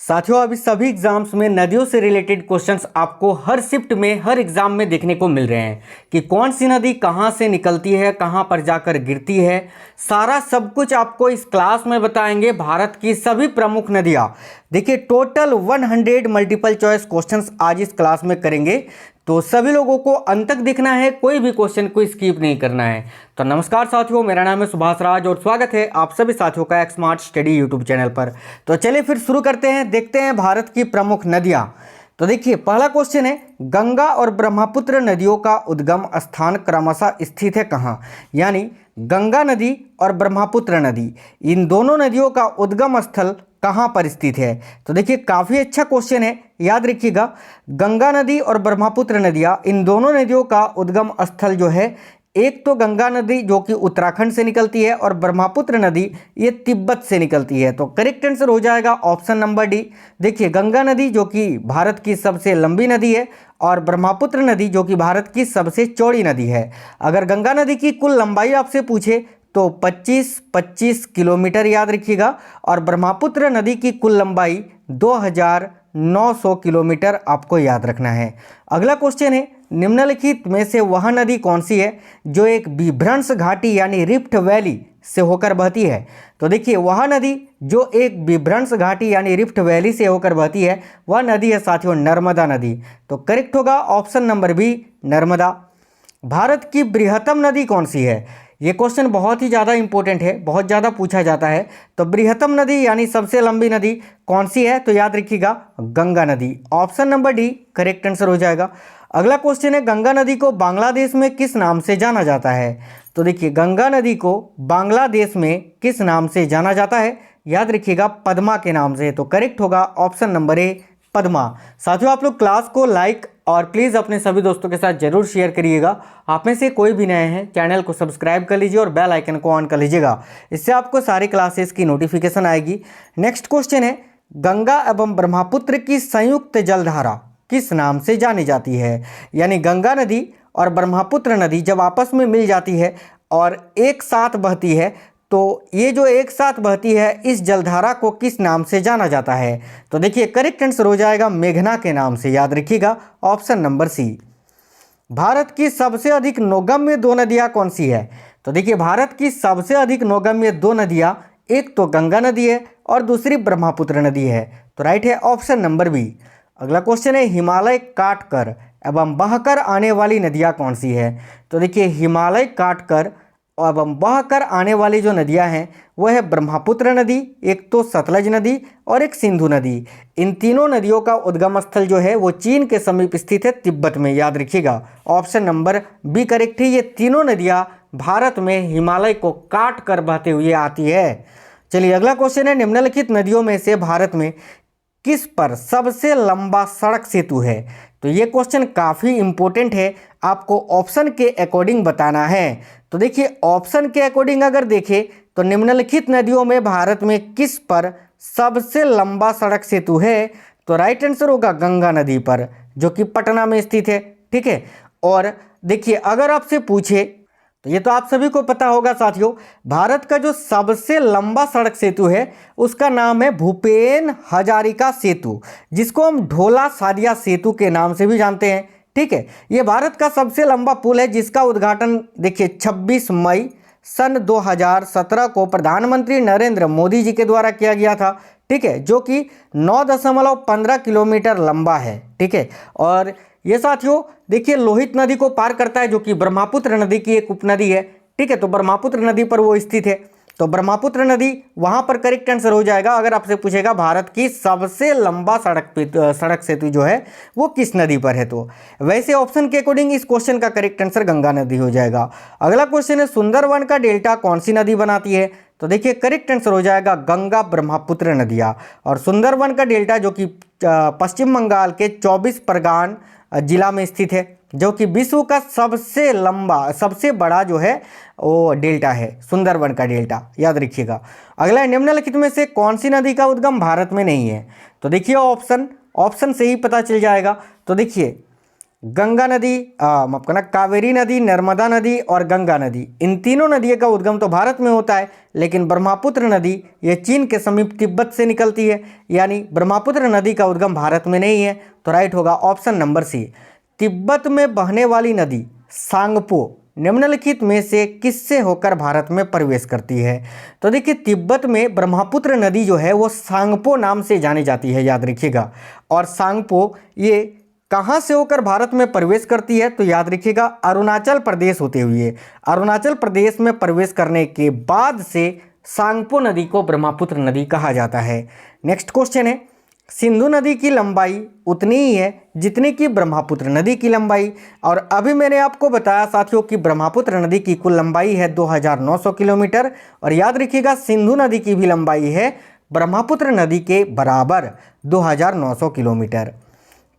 साथियों, अभी सभी एग्जाम्स में नदियों से रिलेटेड क्वेश्चंस आपको हर शिफ्ट में हर एग्जाम में देखने को मिल रहे हैं कि कौन सी नदी कहां से निकलती है, कहां पर जाकर गिरती है। सारा सब कुछ आपको इस क्लास में बताएंगे। भारत की सभी प्रमुख नदियां, देखिए टोटल 100 मल्टीपल चॉइस क्वेश्चंस आज इस क्लास में करेंगे, तो सभी लोगों को अंत तक देखना है, कोई भी क्वेश्चन को स्किप नहीं करना है। तो नमस्कार साथियों, मेरा नाम है सुभाष राज और स्वागत है आप सभी साथियों का एक स्मार्ट स्टडी यूट्यूब चैनल पर। तो चलिए फिर शुरू करते हैं, देखते हैं भारत की प्रमुख नदियां। तो देखिए पहला क्वेश्चन है, गंगा और ब्रह्मपुत्र नदियों का उद्गम स्थान क्रमशः स्थित है कहाँ। यानी गंगा नदी और ब्रह्मपुत्र नदी, इन दोनों नदियों का उद्गम स्थल कहाँ पर स्थित है। तो देखिए काफ़ी अच्छा क्वेश्चन है, याद रखिएगा। गंगा नदी और ब्रह्मपुत्र नदियाँ, इन दोनों नदियों का उद्गम स्थल जो है, एक तो गंगा नदी जो कि उत्तराखंड से निकलती है और ब्रह्मपुत्र नदी ये तिब्बत से निकलती है। तो करेक्ट आंसर हो जाएगा ऑप्शन नंबर डी। देखिए गंगा नदी जो कि भारत की सबसे लंबी नदी है और ब्रह्मपुत्र नदी जो कि भारत की सबसे चौड़ी नदी है। अगर गंगा नदी की कुल लंबाई आपसे पूछे तो 25 किलोमीटर याद रखिएगा, और ब्रह्मपुत्र नदी की कुल लंबाई 2900 किलोमीटर आपको याद रखना है। अगला क्वेश्चन है, निम्नलिखित में से वह नदी कौन सी है जो एक विभ्रंश घाटी यानी रिफ्ट वैली से होकर बहती है। तो देखिए वह नदी जो एक विभ्रंश घाटी यानी रिफ्ट वैली से होकर बहती है, वह नदी है साथियों नर्मदा नदी। तो करेक्ट होगा option number B, Narmada. Bharat की बृहत्तम नदी कौन सी है। ये क्वेश्चन बहुत ही ज़्यादा इंपॉर्टेंट है, बहुत ज़्यादा पूछा जाता है। तो बृहत्तम नदी यानी सबसे लंबी नदी कौन सी है, तो याद रखिएगा गंगा नदी। Option number D correct answer हो जाएगा। अगला क्वेश्चन है, गंगा नदी को बांग्लादेश में किस नाम से जाना जाता है। तो देखिए गंगा नदी को बांग्लादेश में किस नाम से जाना जाता है, याद रखिएगा पद्मा के नाम से। तो करेक्ट होगा ऑप्शन नंबर ए, पद्मा। साथियों आप लोग क्लास को लाइक और प्लीज़ अपने सभी दोस्तों के साथ जरूर शेयर करिएगा। आप में से कोई भी नए हैं चैनल को सब्सक्राइब कर लीजिए और बेल आइकन को ऑन कर लीजिएगा, इससे आपको सारी क्लासेस की नोटिफिकेशन आएगी। नेक्स्ट क्वेश्चन है, गंगा एवं ब्रह्मपुत्र की संयुक्त जलधारा किस नाम से जानी जाती है। यानी गंगा नदी और ब्रह्मपुत्र नदी जब आपस में मिल जाती है और एक साथ बहती है, तो ये जो एक साथ बहती है इस जलधारा को किस नाम से जाना जाता है। तो देखिए करेक्ट आंसर हो जाएगा मेघना के नाम से, याद रखिएगा ऑप्शन नंबर सी। भारत की सबसे अधिक नौगम्य दो नदियाँ कौन सी है। तो देखिए भारत की सबसे अधिक नौगम्य दो नदियाँ, एक तो गंगा नदी है और दूसरी ब्रह्मपुत्र नदी है। तो राइट है ऑप्शन नंबर बी। अगला क्वेश्चन है, हिमालय काट कर एवं बहकर आने वाली नदियाँ कौन सी है। तो देखिए हिमालय काट कर एवं बहकर आने वाली जो नदियां हैं वह है ब्रह्मपुत्र नदी, एक तो सतलज नदी और एक सिंधु नदी। इन तीनों नदियों का उद्गम स्थल जो है वो चीन के समीप स्थित है, तिब्बत में, याद रखिएगा ऑप्शन नंबर बी करेक्ट है। ये तीनों नदियां भारत में हिमालय को काट कर बहते हुए आती है। चलिए अगला क्वेश्चन है, निम्नलिखित नदियों में से भारत में किस पर सबसे लंबा सड़क सेतु है। तो ये क्वेश्चन काफ़ी इंपॉर्टेंट है, आपको ऑप्शन के अकॉर्डिंग बताना है। तो देखिए ऑप्शन के अकॉर्डिंग अगर देखें तो निम्नलिखित नदियों में भारत में किस पर सबसे लंबा सड़क सेतु है। तो राइट आंसर होगा गंगा नदी पर, जो कि पटना में स्थित है। ठीक है, और देखिए अगर आपसे पूछे तो ये तो आप सभी को पता होगा साथियों, भारत का जो सबसे लंबा सड़क सेतु है उसका नाम है भूपेन हजारिका सेतु, जिसको हम ढोला सादिया सेतु के नाम से भी जानते हैं। ठीक है, ये भारत का सबसे लंबा पुल है जिसका उद्घाटन देखिए 26 मई सन 2017 को प्रधानमंत्री नरेंद्र मोदी जी के द्वारा किया गया था। ठीक है, जो कि 9.15 किलोमीटर लंबा है। ठीक है, और ये साथियों देखिए लोहित नदी को पार करता है, जो कि ब्रह्मपुत्र नदी की एक उपनदी है। ठीक है, तो ब्रह्मपुत्र नदी पर वो स्थित है, तो ब्रह्मपुत्र नदी वहां पर करेक्ट आंसर हो जाएगा। अगर आपसे पूछेगा भारत की सबसे लंबा सड़क सेतु जो है वो किस नदी पर है, तो वैसे ऑप्शन के अकॉर्डिंग इस क्वेश्चन का करेक्ट आंसर गंगा नदी हो जाएगा। अगला क्वेश्चन है, सुंदरवन का डेल्टा कौन सी नदी बनाती है। तो देखिए करेक्ट आंसर हो जाएगा गंगा ब्रह्मपुत्र नदियाँ। और सुंदरवन का डेल्टा जो कि पश्चिम बंगाल के 24 परगान जिला में स्थित है, जो कि विश्व का सबसे लंबा सबसे बड़ा जो है वो डेल्टा है, सुंदरवन का डेल्टा, याद रखिएगा। अगला, निम्नलिखित में से कौन सी नदी का उद्गम भारत में नहीं है। तो देखिए ऑप्शन से ही पता चल जाएगा। तो देखिए गंगा नदी, माफ करना, कावेरी नदी, नर्मदा नदी और गंगा नदी, इन तीनों नदियों का उद्गम तो भारत में होता है, लेकिन ब्रह्मपुत्र नदी ये चीन के समीप तिब्बत से निकलती है, यानी ब्रह्मपुत्र नदी का उद्गम भारत में नहीं है। तो राइट होगा ऑप्शन नंबर सी। तिब्बत में बहने वाली नदी सांगपो निम्नलिखित में से किससे होकर भारत में प्रवेश करती है? तो देखिए, तिब्बत में ब्रह्मपुत्र नदी जो है वो सांगपो नाम से जानी जाती है, याद रखिएगा। और सांगपो ये कहाँ से होकर भारत में प्रवेश करती है? तो याद रखिएगा, अरुणाचल प्रदेश होते हुए, अरुणाचल प्रदेश में प्रवेश करने के बाद से सांगपो नदी को ब्रह्मपुत्र नदी कहा जाता है। नेक्स्ट क्वेश्चन है, सिंधु नदी की लंबाई उतनी ही है जितनी कि ब्रह्मपुत्र नदी की लंबाई। और अभी मैंने आपको बताया साथियों कि ब्रह्मपुत्र नदी की कुल लंबाई है 2900 किलोमीटर, और याद रखिएगा सिंधु नदी की भी लंबाई है ब्रह्मपुत्र नदी के बराबर 2900 किलोमीटर।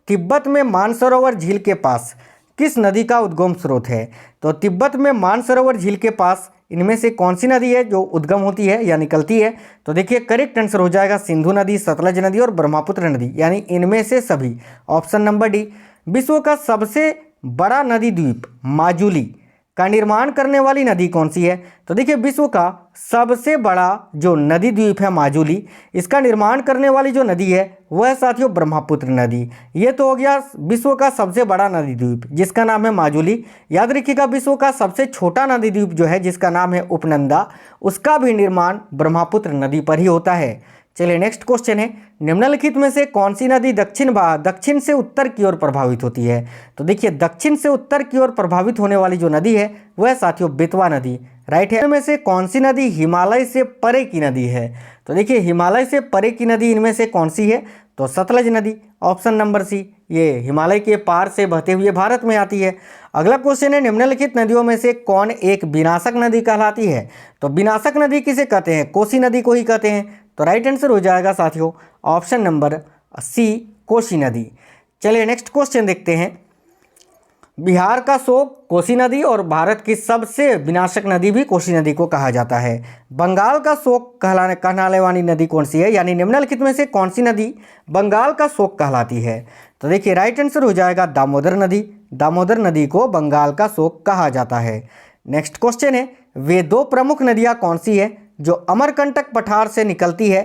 तिब्बत में मानसरोवर झील के पास किस नदी का उद्गम स्रोत है? तो तिब्बत में मानसरोवर झील के पास इनमें से कौन सी नदी है जो उद्गम होती है या निकलती है? तो देखिए, करेक्ट आंसर हो जाएगा सिंधु नदी, सतलज नदी और ब्रह्मपुत्र नदी, यानी इनमें से सभी, ऑप्शन नंबर डी। विश्व का सबसे बड़ा नदी द्वीप माजुली का निर्माण करने वाली नदी कौन सी है? तो देखिए, विश्व का सबसे बड़ा जो नदी द्वीप है माजुली, इसका निर्माण करने वाली जो नदी है वह है साथियों ब्रह्मपुत्र नदी। ये तो हो गया विश्व का सबसे बड़ा नदी द्वीप जिसका नाम है माजुली। याद रखिएगा, विश्व का सबसे छोटा नदी द्वीप जो है जिसका नाम है उपनंदा, उसका भी निर्माण ब्रह्मपुत्र नदी पर ही होता है। चलिए नेक्स्ट क्वेश्चन है, निम्नलिखित में से कौन सी नदी दक्षिण से उत्तर की ओर प्रभावित होती है? तो देखिए, दक्षिण से उत्तर की ओर प्रभावित होने वाली जो नदी है वह है साथियों बेतवा नदी, राइट है। इनमें से कौन सी नदी हिमालय से परे की नदी है? तो देखिए, हिमालय से परे की नदी इनमें से कौन सी है? तो सतलज नदी, ऑप्शन नंबर सी, ये हिमालय के पार से बहते हुए भारत में आती है। अगला क्वेश्चन है, निम्नलिखित नदियों में से कौन एक विनाशक नदी कहलाती है? तो विनाशक नदी किसे कहते हैं? कोसी नदी को ही कहते हैं। तो राइट आंसर हो जाएगा साथियों ऑप्शन नंबर सी, कोसी नदी। चलिए नेक्स्ट क्वेश्चन देखते हैं, बिहार का शोक कोसी नदी और भारत की सबसे विनाशक नदी भी कोसी नदी को कहा जाता है। बंगाल का शोक कहलाने वाली नदी कौन सी है, यानी निम्नलिखित में से कौन सी नदी बंगाल का शोक कहलाती है? तो देखिए, राइट आंसर हो जाएगा दामोदर नदी। दामोदर नदी को बंगाल का शोक कहा जाता है। नेक्स्ट क्वेश्चन है, वे दो प्रमुख नदियां कौन सी है जो अमरकंटक पठार से निकलती है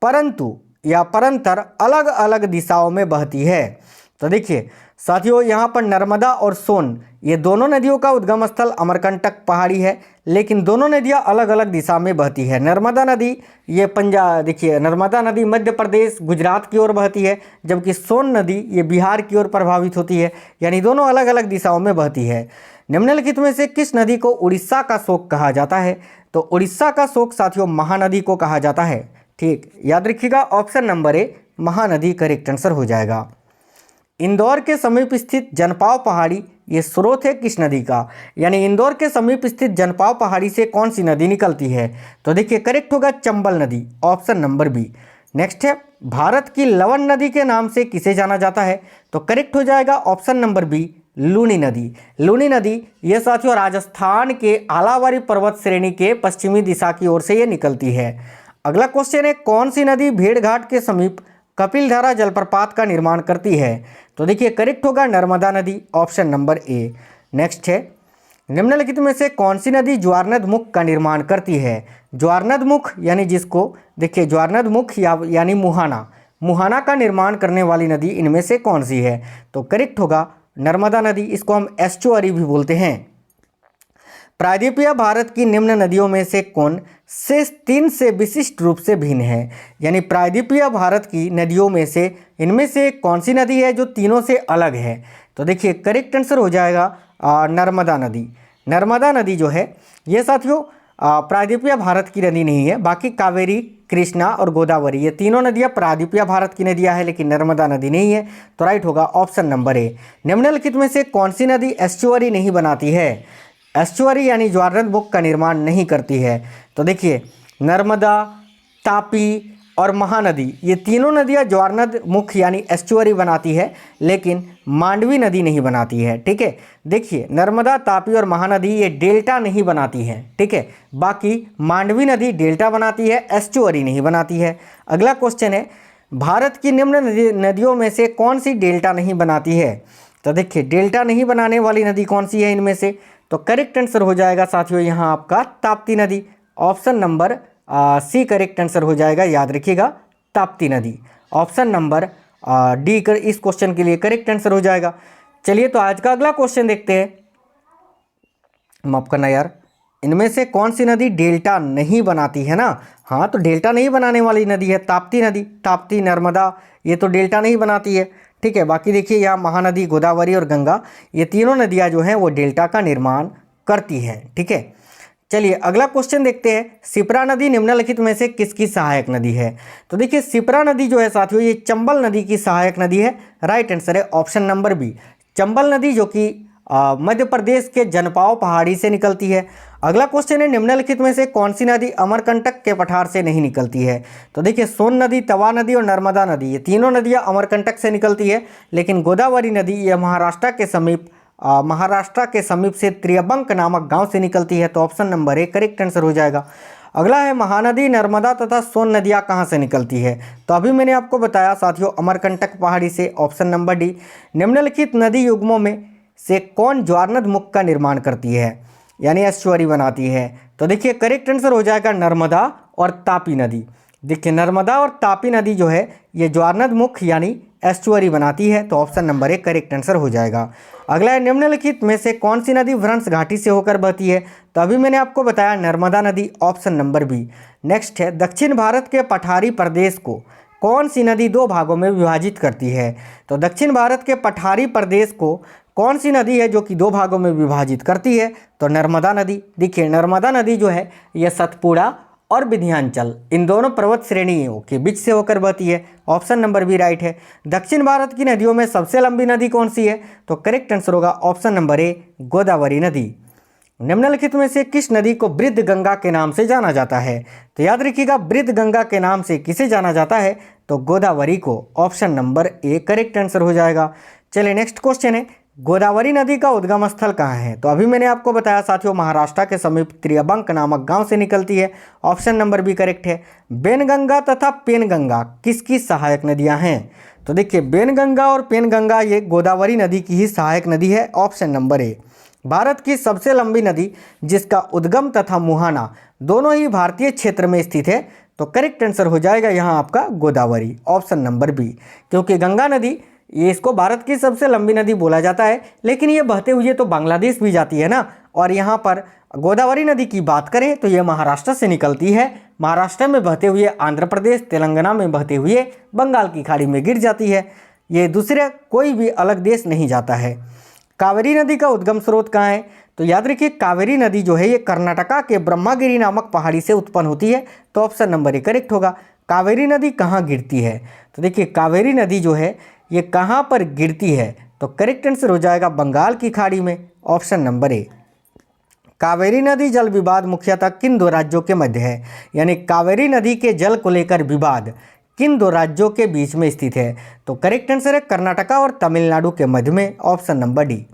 परंतु या परंतर अलग अलग दिशाओं में बहती है? तो देखिए साथियों, यहाँ पर नर्मदा और सोन ये दोनों नदियों का उद्गम स्थल अमरकंटक पहाड़ी है, लेकिन दोनों नदियाँ अलग अलग दिशा में बहती है। नर्मदा नदी ये देखिए नर्मदा नदी मध्य प्रदेश गुजरात की ओर बहती है, जबकि सोन नदी ये बिहार की ओर प्रभावित होती है, यानी दोनों अलग अलग दिशाओं में बहती है। निम्नलिखित में से किस नदी को उड़ीसा का शोक कहा जाता है? तो उड़ीसा का शोक साथियों महानदी को कहा जाता है। ठीक, याद रखिएगा option number A, Mahanadi correct answer हो जाएगा। इंदौर के समीप स्थित जनपाव पहाड़ी ये स्रोत है किस नदी का? यानी इंदौर के समीप स्थित जनपाव पहाड़ी से कौन सी नदी निकलती है? तो देखिए, करेक्ट होगा चंबल नदी, ऑप्शन नंबर बी। नेक्स्ट है, भारत की लवण नदी के नाम से किसे जाना जाता है? तो करेक्ट हो जाएगा ऑप्शन नंबर बी, लूनी नदी। लूनी नदी ये साथियों राजस्थान के आलावारी पर्वत श्रेणी के पश्चिमी दिशा की ओर से ये निकलती है। अगला क्वेश्चन है, कौन सी नदी भेड़घाट के समीप कपिलधारा जलप्रपात का निर्माण करती है? तो देखिए, करेक्ट होगा नर्मदा नदी, ऑप्शन नंबर ए। नेक्स्ट है, निम्नलिखित में से कौन सी नदी ज्वारनद मुख का निर्माण करती है? ज्वारनद मुख यानी जिसको देखिए ज्वारनद मुख यानी मुहाना का निर्माण करने वाली नदी इनमें से कौन सी है? तो करेक्ट होगा नर्मदा नदी, इसको हम एस्चुअरी भी बोलते हैं। प्रायद्वीपीय भारत की निम्न नदियों में से कौन से तीन से विशिष्ट रूप से भिन्न है? यानी प्रायद्वीपीय भारत की नदियों में से इनमें से कौन सी नदी है जो तीनों से अलग है? तो देखिए, करेक्ट आंसर हो जाएगा नर्मदा नदी। नर्मदा नदी जो है ये साथियों प्रायद्वीपीय भारत की नदी नहीं है, बाकी कावेरी, कृष्णा और गोदावरी ये तीनों नदियाँ प्रायद्वीपीय भारत की नदियाँ हैं, लेकिन नर्मदा नदी नहीं है। तो राइट होगा ऑप्शन नंबर ए। निम्नलिखित में से कौन सी नदी एस्चुअरी नहीं बनाती है? एस्चुअरी यानी ज्वारनद मुख का निर्माण नहीं करती है। तो देखिए, नर्मदा, तापी और महानदी ये तीनों नदियाँ ज्वारनद मुख यानी एस्चुअरी बनाती है, लेकिन मांडवी नदी नहीं बनाती है। ठीक है, देखिए नर्मदा, तापी और महानदी ये डेल्टा नहीं बनाती है। ठीक है, बाकी मांडवी नदी डेल्टा बनाती है, एस्चुअरी नहीं बनाती है। अगला क्वेश्चन है, भारत की निम्न नदियों में से कौन सी डेल्टा नहीं बनाती है? तो देखिए डेल्टा नहीं बनाने वाली नदी कौन सी है इनमें से, तो करेक्ट आंसर हो जाएगा साथियों यहाँ आपका ताप्ती नदी। Option number C correct answer हो जाएगा, याद रखिएगा ताप्ती नदी। ऑप्शन नंबर डी कर इस क्वेश्चन के लिए करेक्ट आंसर हो जाएगा। चलिए तो आज का अगला क्वेश्चन देखते हैं। माफ करना यार, इनमें से कौन सी नदी डेल्टा नहीं बनाती है ना। हाँ, तो डेल्टा नहीं बनाने वाली नदी है ताप्ती नदी। ताप्ती, नर्मदा ये तो डेल्टा नहीं बनाती है, ठीक है। बाकी देखिए यहाँ महानदी, गोदावरी और गंगा ये तीनों नदियाँ जो हैं वो डेल्टा का निर्माण करती हैं, ठीक है। चलिए अगला क्वेश्चन देखते हैं। शिप्रा नदी निम्नलिखित में से किसकी सहायक नदी है। तो देखिए शिप्रा नदी जो है साथियों ये चंबल नदी की सहायक नदी है। राइट आंसर है ऑप्शन नंबर बी, चंबल नदी, जो कि मध्य प्रदेश के जनपाव पहाड़ी से निकलती है। अगला क्वेश्चन है निम्नलिखित में से कौन सी नदी अमरकंटक के पठार से नहीं निकलती है। तो देखिए सोन नदी, तवा नदी और नर्मदा नदी ये तीनों नदियां अमरकंटक से निकलती है, लेकिन गोदावरी नदी ये महाराष्ट्र के समीप से त्रियबंक नामक गांव से निकलती है। तो option number A correct answer हो जाएगा। अगला है महानदी, नर्मदा तथा सोन नदियाँ कहाँ से निकलती है। तो अभी मैंने आपको बताया साथियों अमरकंटक पहाड़ी से। ऑप्शन नंबर डी, निम्नलिखित नदी युग्मों में से कौन ज्वारनद मुख का निर्माण करती है, यानी एस्चुअरी बनाती है। तो देखिए करेक्ट आंसर हो जाएगा नर्मदा और तापी नदी। देखिए नर्मदा और तापी नदी जो है ये ज्वारनद मुख यानी एस्चुअरी बनाती है। तो ऑप्शन नंबर एक करेक्ट आंसर हो जाएगा। अगला है निम्नलिखित में से कौन सी नदी व्रंश घाटी से होकर बहती है। तो अभी मैंने आपको बताया नर्मदा नदी, ऑप्शन नंबर बी। नेक्स्ट है दक्षिण भारत के पठारी प्रदेश को कौन सी नदी दो भागों में विभाजित करती है। तो दक्षिण भारत के पठारी प्रदेश को कौन सी नदी है जो कि दो भागों में विभाजित करती है। तो नर्मदा नदी। देखिए नर्मदा नदी जो है यह सतपुड़ा और विंध्याचल इन दोनों पर्वत श्रेणियों के बीच से होकर बहती है। ऑप्शन नंबर बी राइट है। दक्षिण भारत की नदियों में सबसे लंबी नदी कौन सी है। तो करेक्ट आंसर होगा ऑप्शन नंबर ए गोदावरी नदी। निम्नलिखित में से किस नदी को वृद्ध गंगा के नाम से जाना जाता है। तो याद रखिएगा वृद्ध गंगा के नाम से किसे जाना जाता है, तो गोदावरी को। Option number A correct answer हो जाएगा। चलिए नेक्स्ट क्वेश्चन है गोदावरी नदी का उद्गम स्थल कहाँ है। तो अभी मैंने आपको बताया साथियों महाराष्ट्र के समीप त्रियबंक नामक गांव से निकलती है। ऑप्शन नंबर बी करेक्ट है। बेनगंगा तथा पेनगंगा किसकी सहायक नदियां हैं। तो देखिए बेनगंगा और पेनगंगा ये गोदावरी नदी की ही सहायक नदी है। Option number A. भारत की सबसे लंबी नदी जिसका उद्गम तथा मुहाना दोनों ही भारतीय क्षेत्र में स्थित है। तो करेक्ट आंसर हो जाएगा यहाँ आपका गोदावरी, ऑप्शन नंबर बी। क्योंकि गंगा नदी ये इसको भारत की सबसे लंबी नदी बोला जाता है, लेकिन ये बहते हुए तो बांग्लादेश भी जाती है ना। और यहाँ पर गोदावरी नदी की बात करें तो ये महाराष्ट्र से निकलती है। महाराष्ट्र में बहते हुए आंध्र प्रदेश, तेलंगाना में बहते हुए बंगाल की खाड़ी में गिर जाती है। ये दूसरे कोई भी अलग देश नहीं जाता है। कावेरी नदी का उद्गम स्रोत कहाँ है। तो याद रखिए कावेरी नदी जो है ये कर्नाटका के ब्रह्मगिरी नामक पहाड़ी से उत्पन्न होती है। तो ऑप्शन नंबर ए करेक्ट होगा। कावेरी नदी कहाँ गिरती है। तो देखिए कावेरी नदी जो है ये कहाँ पर गिरती है। तो करेक्ट आंसर हो जाएगा बंगाल की खाड़ी में, ऑप्शन नंबर ए। कावेरी नदी जल विवाद मुख्यतः किन दो राज्यों के मध्य है, यानी कावेरी नदी के जल को लेकर विवाद किन दो राज्यों के बीच में स्थित है। तो करेक्ट आंसर है कर्नाटका और तमिलनाडु के मध्य में, ऑप्शन नंबर डी।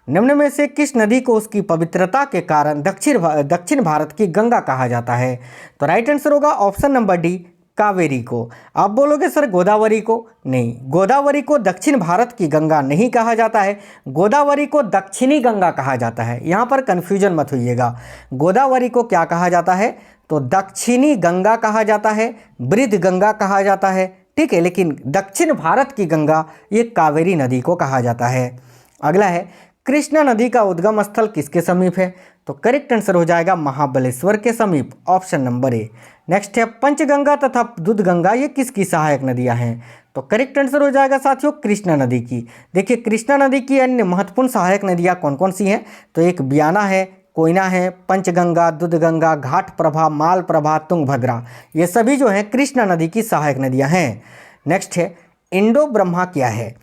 निम्न में से किस नदी को उसकी पवित्रता के कारण दक्षिण भारत की गंगा कहा जाता है। तो राइट आंसर होगा ऑप्शन नंबर डी कावेरी को। आप बोलोगे सर गोदावरी को, नहीं, गोदावरी को दक्षिण भारत की गंगा नहीं कहा जाता है, गोदावरी को दक्षिणी गंगा कहा जाता है। यहाँ पर कन्फ्यूजन मत होइएगा। गोदावरी को क्या कहा जाता है, तो दक्षिणी गंगा कहा जाता है, वृद्ध गंगा कहा जाता है, ठीक है। लेकिन दक्षिण भारत की गंगा ये कावेरी नदी को कहा जाता है। अगला है कृष्णा नदी का उद्गम स्थल किसके समीप है। तो करेक्ट आंसर हो जाएगा महाबलेश्वर के समीप, ऑप्शन नंबर ए। नेक्स्ट है पंचगंगा तथा दूधगंगा ये किसकी सहायक नदियां हैं। तो करेक्ट आंसर हो जाएगा साथियों कृष्णा नदी की। देखिए कृष्णा नदी की अन्य महत्वपूर्ण सहायक नदियां कौन कौन सी हैं। तो एक बियाना है, कोयना है, पंचगंगा, दूधगंगा, घाट प्रभा, माल प्रभा, तुंगभद्रा ये सभी जो हैं कृष्णा नदी की सहायक नदियाँ हैं। नेक्स्ट है इंडो ब्रह्मा क्या है।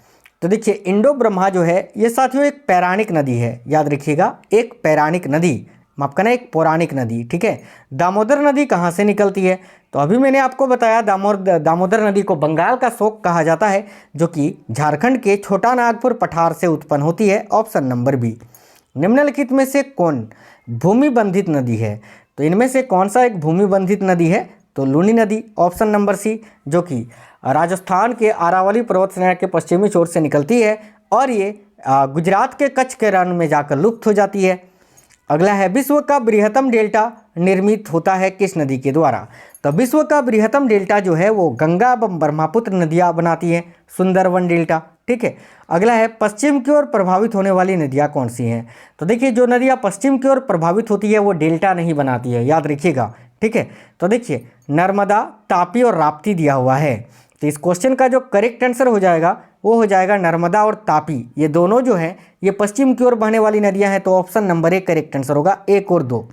तो देखिए इंडो ब्रह्मा जो है ये साथियों एक पौराणिक नदी है, याद रखिएगा एक पौराणिक नदी, माफ करना एक पौराणिक नदी, ठीक है। दामोदर नदी कहाँ से निकलती है। तो अभी मैंने आपको बताया दामोदर नदी को बंगाल का शोक कहा जाता है, जो कि झारखंड के छोटा नागपुर पठार से उत्पन्न होती है, ऑप्शन नंबर बी। निम्नलिखित में से कौन भूमि बंधित नदी है। तो इनमें से कौन सा एक भूमि बंधित नदी है। तो लूनी नदी, ऑप्शन नंबर सी, जो कि राजस्थान के अरावली पर्वत श्रेणी के पश्चिमी छोर से निकलती है और ये गुजरात के कच्छ के रण में जाकर लुप्त हो जाती है। अगला है विश्व का बृहत्तम डेल्टा निर्मित होता है किस नदी के द्वारा? तो विश्व का बृहत्तम डेल्टा जो है वो गंगा एवं ब्रह्मपुत्र नदियाँ बनाती हैं, सुंदरवन डेल्टा। ठीक है। अगला है पश्चिम की ओर प्रभावित होने वाली नदियाँ कौन सी हैं? तो देखिए जो नदियाँ पश्चिम की ओर प्रभावित होती है वो डेल्टा नहीं बनाती है, याद रखिएगा। ठीक है। तो देखिए नर्मदा, तापी और राप्ती दिया हुआ है। तो इस क्वेश्चन का जो करेक्ट आंसर हो जाएगा वो हो जाएगा नर्मदा और तापी। ये दोनों जो है ये पश्चिम की ओर बहने वाली नदियां हैं, तो ऑप्शन नंबर 1 करेक्ट आंसर होगा, 1 और 2।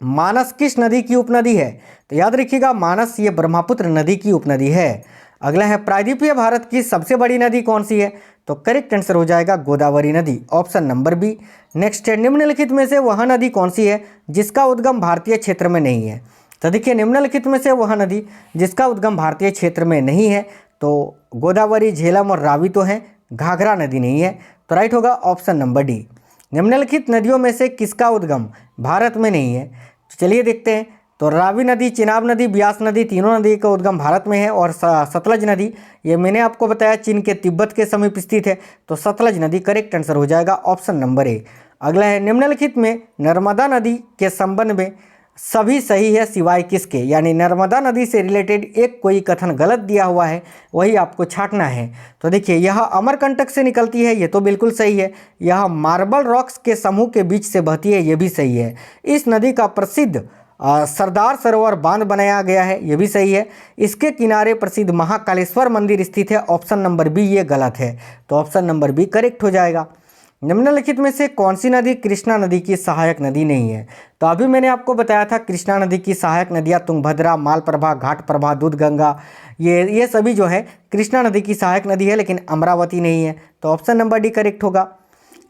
मानस किस नदी की उपनदी है? तो याद रखिएगा मानस ये ब्रह्मपुत्र नदी की उपनदी है। अगला है प्रायद्वीपीय भारत की सबसे बड़ी नदी कौन सी है? तो करेक्ट आंसर हो जाएगा गोदावरी नदी, ऑप्शन नंबर बी। नेक्स्ट है निम्नलिखित में से वह नदी कौन सी है जिसका उद्गम भारतीय क्षेत्र में नहीं है? तो देखिए निम्नलिखित में से वह नदी जिसका उद्गम भारतीय क्षेत्र में नहीं है, तो गोदावरी, झेलम और रावी तो हैं, घाघरा नदी नहीं है। तो राइट होगा ऑप्शन नंबर डी। निम्नलिखित नदियों में से किसका उद्गम भारत में नहीं है? तो चलिए देखते हैं। तो रावी नदी, चिनाब नदी, ब्यास नदी, तीनों नदी का उद्गम भारत में है। और सतलज नदी, ये मैंने आपको बताया चीन के तिब्बत के समीप स्थित है, तो सतलज नदी करेक्ट आंसर हो जाएगा, ऑप्शन नंबर ए। अगला है निम्नलिखित में नर्मदा नदी के संबंध में सभी सही है सिवाय किसके? यानी नर्मदा नदी से रिलेटेड एक कोई कथन गलत दिया हुआ है, वही आपको छांटना है। तो देखिए यह अमरकंटक से निकलती है, ये तो बिल्कुल सही है। यह मार्बल रॉक्स के समूह के बीच से बहती है, ये भी सही है। इस नदी का प्रसिद्ध सरदार सरोवर बांध बनाया गया है, ये भी सही है। इसके किनारे प्रसिद्ध महाकालेश्वर मंदिर स्थित है, ऑप्शन नंबर बी ये गलत है, तो ऑप्शन नंबर बी करेक्ट हो जाएगा। निम्नलिखित में से कौन सी नदी कृष्णा नदी की सहायक नदी नहीं है? तो अभी मैंने आपको बताया था कृष्णा नदी की सहायक नदियाँ तुंगभद्रा, मालप्रभा, घाटप्रभा, दूधगंगा, ये सभी जो है कृष्णा नदी की सहायक नदी है, लेकिन अमरावती नहीं है, तो ऑप्शन नंबर डी करेक्ट होगा।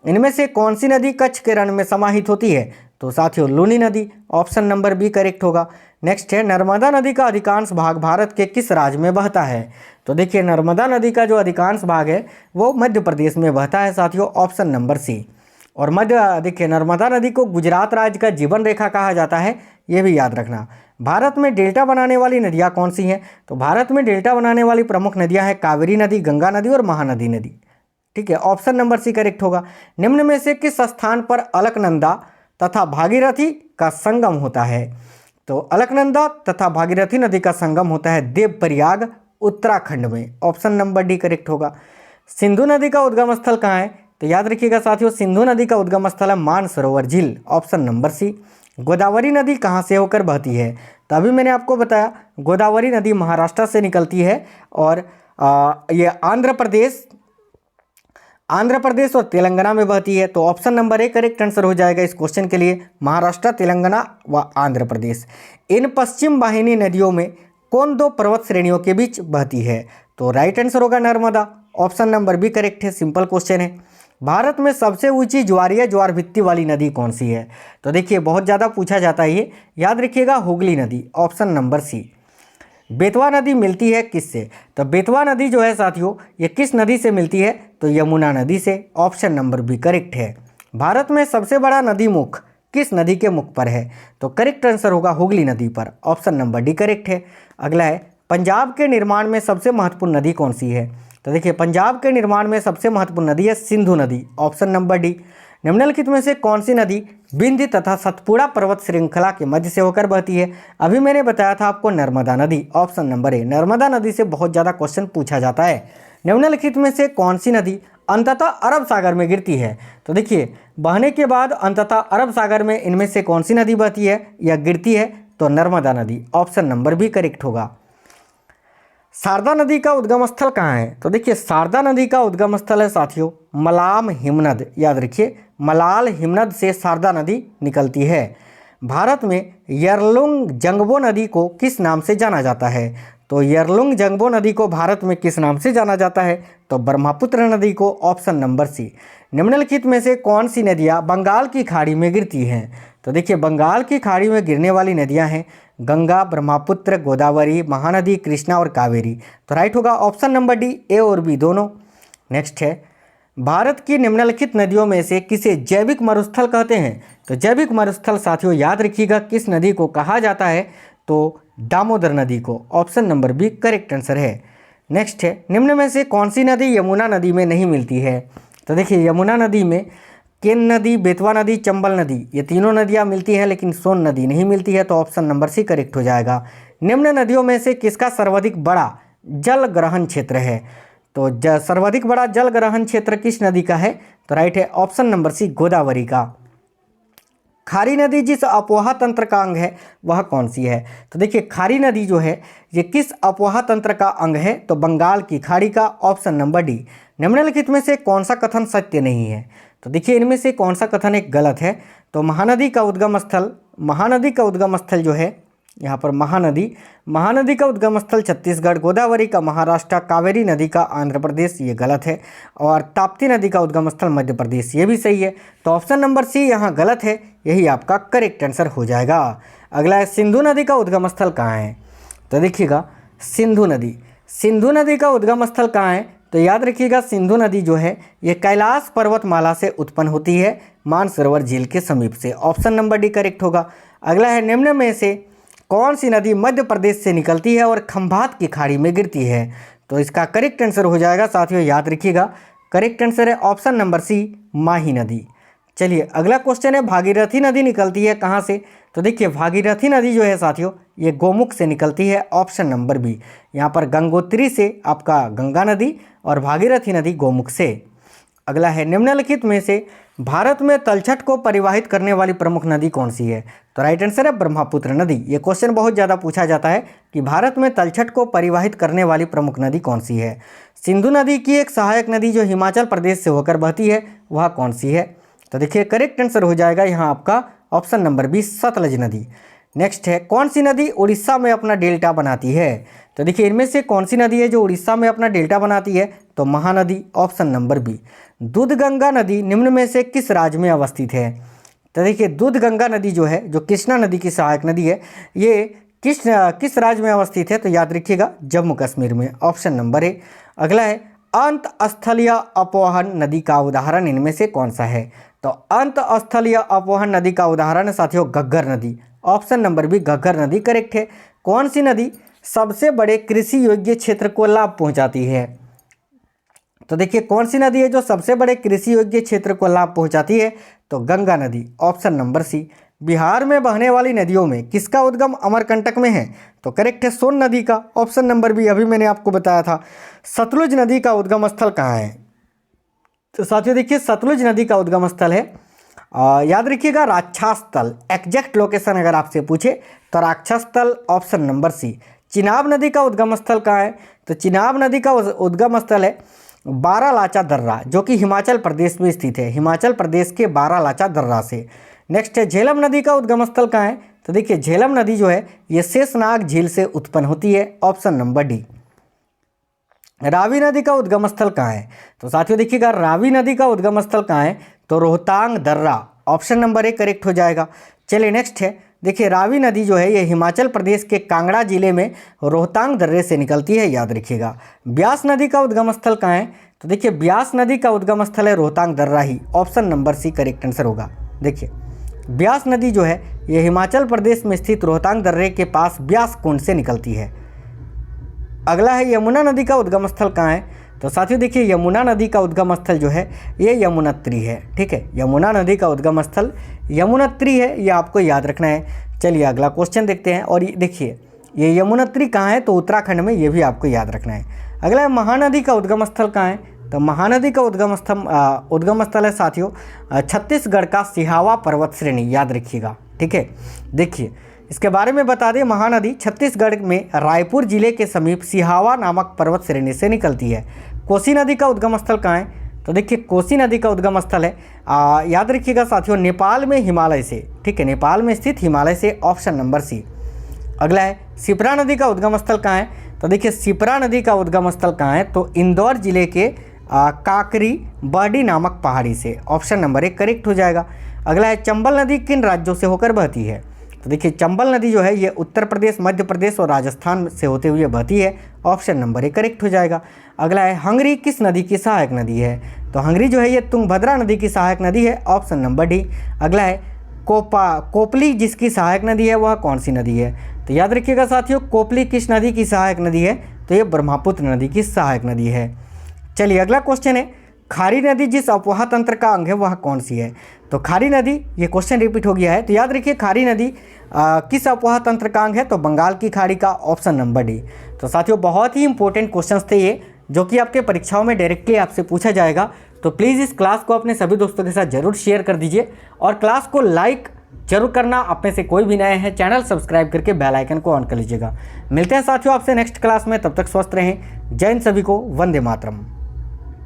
इनमें से कौन सी नदी कच्छ के रण में समाहित होती है? तो साथियों लूनी नदी, ऑप्शन नंबर बी करेक्ट होगा। नेक्स्ट है नर्मदा नदी का अधिकांश भाग भारत के किस राज्य में बहता है? तो देखिए नर्मदा नदी का जो अधिकांश भाग है वो मध्य प्रदेश में बहता है साथियों, ऑप्शन नंबर सी। और देखिए नर्मदा नदी को गुजरात राज्य का जीवन रेखा कहा जाता है, ये भी याद रखना। भारत में डेल्टा बनाने वाली नदियाँ कौन सी हैं? तो भारत में डेल्टा बनाने वाली प्रमुख नदियाँ हैं कावेरी नदी, गंगा नदी और महानदी नदी। ठीक है, ऑप्शन नंबर सी करेक्ट होगा। निम्न में से किस स्थान पर अलकनंदा तथा भागीरथी का संगम होता है? तो अलकनंदा तथा भागीरथी नदी का संगम होता है देवप्रयाग, उत्तराखंड में, ऑप्शन नंबर डी करेक्ट होगा। सिंधु नदी का उद्गम स्थल कहाँ है? तो याद रखिएगा साथियों सिंधु नदी का उद्गम स्थल है मानसरोवर झील, ऑप्शन नंबर सी। गोदावरी नदी कहाँ से होकर बहती है? तो अभी मैंने आपको बताया गोदावरी नदी महाराष्ट्र से निकलती है और ये आंध्र प्रदेश और तेलंगाना में बहती है, तो option number A correct answer हो जाएगा इस क्वेश्चन के लिए, महाराष्ट्र, तेलंगाना व आंध्र प्रदेश। इन पश्चिम वाहिनी नदियों में कौन दो पर्वत श्रेणियों के बीच बहती है? तो राइट आंसर होगा Narmada, option number B correct है, सिंपल क्वेश्चन है। भारत में सबसे ऊंची ज्वारीय ज्वार भित्ति वाली नदी कौन सी है? तो देखिए बहुत ज़्यादा पूछा जाता है ये, याद रखिएगा हुगली नदी, ऑप्शन नंबर सी। बेतवा नदी मिलती है किससे? तो बेतवा नदी जो है साथियों ये किस नदी से मिलती है? तो यमुना नदी से, ऑप्शन नंबर बी करेक्ट है। भारत में सबसे बड़ा नदी मुख किस नदी के मुख पर है? तो करेक्ट आंसर होगा हुगली नदी पर, ऑप्शन नंबर डी करेक्ट है। अगला है पंजाब के निर्माण में सबसे महत्वपूर्ण नदी कौन सी है? तो देखिए पंजाब के निर्माण में सबसे महत्वपूर्ण नदी है सिंधु नदी, ऑप्शन नंबर डी। निम्नलिखित में से कौन सी नदी विंध्य तथा सतपुड़ा पर्वत श्रृंखला के मध्य से होकर बहती है? अभी मैंने बताया था आपको नर्मदा नदी, ऑप्शन नंबर ए। नर्मदा नदी से बहुत ज़्यादा क्वेश्चन पूछा जाता है। निम्नलिखित में से कौन सी नदी अंततः अरब सागर में गिरती है? तो देखिए बहने के बाद अंततः अरब सागर में इनमें से कौन सी नदी बहती है या गिरती है? तो नर्मदा नदी, ऑप्शन नंबर बी करेक्ट होगा। शारदा नदी का उद्गम स्थल कहाँ है? तो देखिए शारदा नदी का उद्गम स्थल है साथियों मलाम हिमनद, याद रखिए मलाल हिमनद से शारदा नदी निकलती है। भारत में यरलुंग जंगबो नदी को किस नाम से जाना जाता है? तो यरलुंग जंगबो नदी को भारत में किस नाम से जाना जाता है? तो ब्रह्मपुत्र नदी को, ऑप्शन नंबर सी। निम्नलिखित में से कौन सी नदियाँ बंगाल की खाड़ी में गिरती हैं? तो देखिए बंगाल की खाड़ी में गिरने वाली नदियाँ हैं गंगा, ब्रह्मपुत्र, गोदावरी, महानदी, कृष्णा और कावेरी। तो राइट होगा ऑप्शन नंबर डी, ए और बी दोनों। नेक्स्ट है भारत की निम्नलिखित नदियों में से किसे जैविक मरुस्थल कहते हैं? तो जैविक मरुस्थल साथियों याद रखिएगा किस नदी को कहा जाता है? तो दामोदर नदी को, option number B correct answer है। नेक्स्ट है निम्न में से कौन सी नदी यमुना नदी में नहीं मिलती है? तो देखिए यमुना नदी में केन नदी, बेतवा नदी, चंबल नदी, ये तीनों नदियाँ मिलती हैं, लेकिन सोन नदी नहीं मिलती है, तो ऑप्शन नंबर सी करेक्ट हो जाएगा। निम्न नदियों में से किसका सर्वाधिक बड़ा जल ग्रहण क्षेत्र है? तो सर्वाधिक बड़ा जल ग्रहण क्षेत्र किस नदी का है? तो राइट है ऑप्शन नंबर सी, गोदावरी का। खारी नदी जिस अपवाह तंत्र का अंग है वह कौन सी है? तो देखिए खारी नदी जो है ये किस अपवाह तंत्र का अंग है? तो बंगाल की खाड़ी का, ऑप्शन नंबर डी। निम्नलिखित में से कौन सा कथन सत्य नहीं है? तो देखिए इनमें से कौन सा कथन एक गलत है? तो महानदी का उद्गम स्थल जो है यहाँ पर महानदी का उद्गम स्थल छत्तीसगढ़, गोदावरी का महाराष्ट्र, कावेरी नदी का आंध्र प्रदेश, ये गलत है, और ताप्ती नदी का उद्गम स्थल मध्य प्रदेश, ये भी सही है। तो ऑप्शन नंबर सी यहाँ गलत है, यही आपका करेक्ट आंसर हो जाएगा। अगला है सिंधु नदी का उद्गम स्थल कहाँ है? तो देखिएगा सिंधु नदी का उद्गम स्थल कहाँ है? तो याद रखिएगा सिंधु नदी जो है ये कैलाश पर्वतमाला से उत्पन्न होती है, मानसरोवर झील के समीप से, ऑप्शन नंबर डी करेक्ट होगा। अगला है निम्न में से कौन सी नदी मध्य प्रदेश से निकलती है और खंभात की खाड़ी में गिरती है? तो इसका करेक्ट आंसर हो जाएगा साथियों, याद रखिएगा करेक्ट आंसर है ऑप्शन नंबर सी, माही नदी। चलिए अगला क्वेश्चन है भागीरथी नदी निकलती है कहाँ से? तो देखिए भागीरथी नदी जो है साथियों ये गोमुख से निकलती है, ऑप्शन नंबर बी। यहाँ पर गंगोत्री से आपका गंगा नदी और भागीरथी नदी गोमुख से। अगला है निम्नलिखित में से भारत में तलछट को परिवाहित करने वाली प्रमुख नदी कौन सी है? तो राइट आंसर है ब्रह्मपुत्र नदी। ये क्वेश्चन बहुत ज़्यादा पूछा जाता है कि भारत में तलछट को परिवाहित करने वाली प्रमुख नदी कौन सी है? सिंधु नदी की एक सहायक नदी जो हिमाचल प्रदेश से होकर बहती है वह कौन सी है? तो देखिए करेक्ट आंसर हो जाएगा यहाँ आपका ऑप्शन नंबर बी, सतलज नदी। नेक्स्ट है कौन सी नदी उड़ीसा में अपना डेल्टा बनाती है? तो देखिए इनमें से कौन सी नदी है जो उड़ीसा में अपना डेल्टा बनाती है? तो Mahanadi, option number B. Dudhganga नदी निम्न में से किस राज्य में अवस्थित है? तो देखिए दूधगंगा नदी जो है, जो कृष्णा नदी की सहायक नदी है, ये किस राज्य में अवस्थित है? तो याद रखिएगा जम्मू कश्मीर में, ऑप्शन नंबर ए। अगला है अंत स्थलीय अपवहन नदी का उदाहरण इनमें से कौन सा है? तो अंत स्थलीय अपवहन नदी का उदाहरण साथियों घग्गर नदी, ऑप्शन नंबर बी, घग्गर नदी करेक्ट है। कौन सी नदी सबसे बड़े कृषि योग्य क्षेत्र को लाभ पहुंचाती है? तो देखिए कौन सी नदी है जो सबसे बड़े कृषि योग्य क्षेत्र को लाभ पहुंचाती है? तो गंगा नदी, ऑप्शन नंबर सी। बिहार में बहने वाली नदियों में किसका उद्गम अमरकंटक में है? तो करेक्ट है सोन नदी का, ऑप्शन नंबर बी, अभी मैंने आपको बताया था। सतलुज नदी का उद्गम स्थल कहाँ है? तो साथियों देखिए सतलुज नदी का उद्गम स्थल है, याद रखिएगा राक्षस तल। एग्जैक्ट लोकेशन अगर आपसे पूछे तो राक्षस तल, ऑप्शन नंबर सी। चिनाब नदी का उद्गम स्थल कहाँ है? तो चिनाब नदी का उद्गम स्थल है बारालाचा दर्रा, जो कि हिमाचल प्रदेश में स्थित है, हिमाचल प्रदेश के बारालाचा दर्रा से। नेक्स्ट है झेलम नदी का उद्गम स्थल कहाँ है? तो देखिए झेलम नदी जो है ये शेषनाग झील से उत्पन्न होती है, ऑप्शन नंबर डी। रावी नदी का उद्गम स्थल कहाँ है? तो साथियों देखिएगा रावी नदी का उद्गम स्थल कहाँ है? तो रोहतांग दर्रा, ऑप्शन नंबर ए करेक्ट हो जाएगा। चलिए नेक्स्ट है, देखिए रावी नदी जो है ये हिमाचल प्रदेश के कांगड़ा जिले में रोहतांग दर्रे से निकलती है, याद रखिएगा। ब्यास नदी का उद्गम स्थल कहाँ है? तो देखिए ब्यास नदी का उद्गम स्थल है रोहतांग दर्रा ही, option number C correct answer होगा। देखिए ब्यास नदी जो है ये हिमाचल प्रदेश में स्थित रोहतांग दर्रे के पास ब्यास कुंड से निकलती है। अगला है यमुना नदी का उद्गम स्थल कहाँ है? तो साथियों देखिए यमुना नदी का उद्गम स्थल जो है ये यमुनोत्री है, ठीक है। यमुना नदी का उद्गम स्थल यमुनोत्री है, ये आपको याद रखना है। चलिए अगला क्वेश्चन देखते हैं, और देखिए ये यमुनोत्री कहाँ है? तो उत्तराखंड में, ये भी आपको याद रखना है। अगला है महानदी का उद्गम स्थल कहाँ है? तो महानदी का उद्गम स्थल है साथियों छत्तीसगढ़ का सिहावा पर्वत श्रेणी, याद रखिएगा, ठीक है। देखिए इसके बारे में बता दें, महानदी छत्तीसगढ़ में रायपुर जिले के समीप सिहावा नामक पर्वत श्रेणी से निकलती है। कोसी नदी का उद्गम स्थल कहाँ है? तो देखिए कोसी नदी का उद्गम स्थल है याद रखिएगा साथियों नेपाल में, हिमालय से, ठीक है, नेपाल में स्थित हिमालय से, ऑप्शन नंबर सी। अगला है शिप्रा नदी का उद्गम स्थल कहाँ है? तो देखिए शिप्रा नदी का उद्गम स्थल कहाँ है? तो इंदौर जिले के काकरी बर्डी नामक पहाड़ी से, ऑप्शन नंबर एक करेक्ट हो जाएगा। अगला है चंबल नदी किन राज्यों से होकर बहती है? तो देखिए चंबल नदी जो है ये उत्तर प्रदेश, मध्य प्रदेश और राजस्थान से होते हुए बहती है, ऑप्शन नंबर एक करेक्ट हो जाएगा। अगला है हंगरी किस नदी की सहायक नदी है? तो हंगरी जो है ये तुंगभद्रा नदी की सहायक नदी है, ऑप्शन नंबर डी। अगला है कोपली जिसकी सहायक नदी है वह कौन सी नदी है? तो याद रखिएगा साथियों कोपली किस नदी की सहायक नदी है? तो ये ब्रह्मपुत्र नदी की सहायक नदी है। चलिए अगला क्वेश्चन है, खारी नदी जिस अफवाह तंत्र का अंग है वह कौन सी है? तो खारी नदी, ये क्वेश्चन रिपीट हो गया है, तो याद रखिए खारी नदी किस अफवाह तंत्र का अंग है? तो बंगाल की खाड़ी का, ऑप्शन नंबर डी। तो साथियों बहुत ही इंपॉर्टेंट क्वेश्चंस थे ये, जो कि आपके परीक्षाओं में डायरेक्टली आपसे पूछा जाएगा। तो प्लीज़ इस क्लास को अपने सभी दोस्तों के साथ जरूर शेयर कर दीजिए और क्लास को लाइक जरूर करना। आप में से कोई भी नए हैं चैनल सब्सक्राइब करके बेल आइकन को ऑन कर लीजिएगा। मिलते हैं साथियों आपसे नेक्स्ट क्लास में, तब तक स्वस्थ रहें। जय हिंद सभी को, वंदे मातरम।